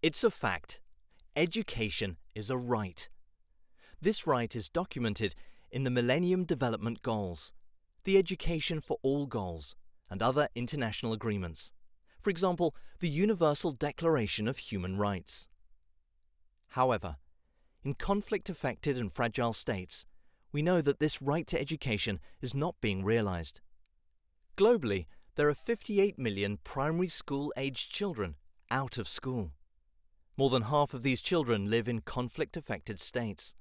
It's a fact. Education is a right. This right is documented in the Millennium Development Goals, the Education for All Goals, and other international agreements. For example, the Universal Declaration of Human Rights. However, in conflict-affected and fragile states, we know that this right to education is not being realized. Globally, there are 58 million primary school-aged children out of school. More than half of these children live in conflict-affected states.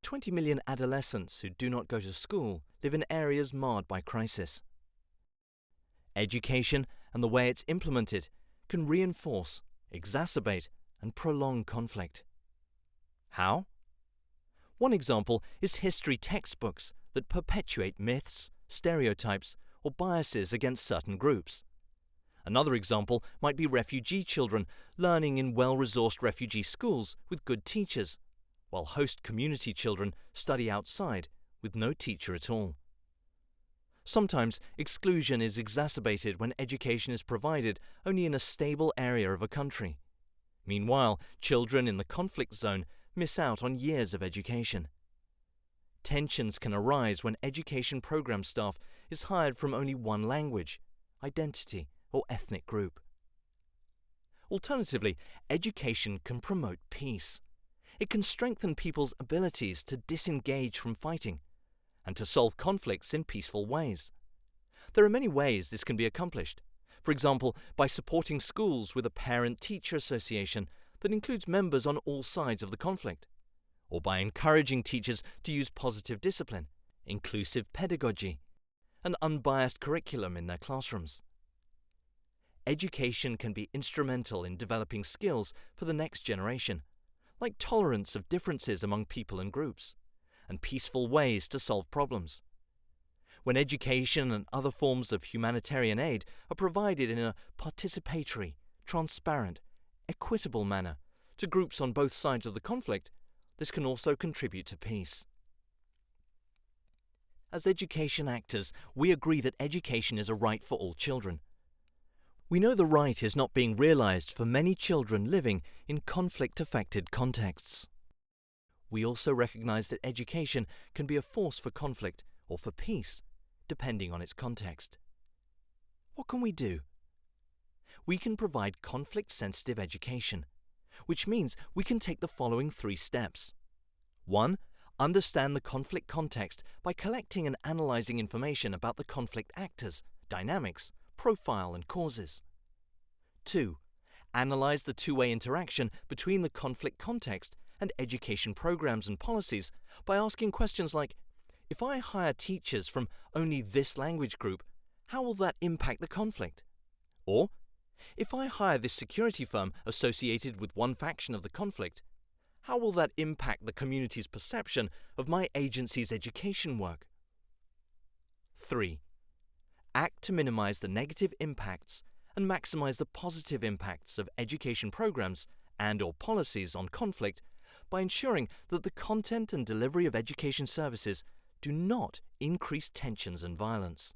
20 million adolescents who do not go to school live in areas marred by crisis. Education and the way it's implemented can reinforce, exacerbate, and prolong conflict. How? One example is history textbooks that perpetuate myths, stereotypes, or biases against certain groups. Another example might be refugee children learning in well-resourced refugee schools with good teachers, while host community children study outside with no teacher at all. Sometimes exclusion is exacerbated when education is provided only in a stable area of a country. Meanwhile, children in the conflict zone miss out on years of education. Tensions can arise when education program staff is hired from only one language, identity, or ethnic group. Alternatively, education can promote peace. It can strengthen people's abilities to disengage from fighting and to solve conflicts in peaceful ways. There are many ways this can be accomplished. For example, by supporting schools with a parent-teacher association that includes members on all sides of the conflict, or by encouraging teachers to use positive discipline, inclusive pedagogy, and unbiased curriculum in their classrooms. Education can be instrumental in developing skills for the next generation, like tolerance of differences among people and groups, and peaceful ways to solve problems. When education and other forms of humanitarian aid are provided in a participatory, transparent, equitable manner to groups on both sides of the conflict, this can also contribute to peace. As education actors, we agree that education is a right for all children. We know the right is not being realized for many children living in conflict-affected contexts. We also recognize that education can be a force for conflict or for peace, depending on its context. What can we do? We can provide conflict-sensitive education, which means we can take the following 3 steps. 1. Understand the conflict context by collecting and analyzing information about the conflict actors, dynamics, profile, and causes. 2. Analyze the two-way interaction between the conflict context and education programs and policies by asking questions like, if I hire teachers from only this language group, how will that impact the conflict? Or, if I hire this security firm associated with one faction of the conflict, how will that impact the community's perception of my agency's education work? 3. Act to minimize the negative impacts and maximize the positive impacts of education programs and/or policies on conflict by ensuring that the content and delivery of education services do not increase tensions and violence.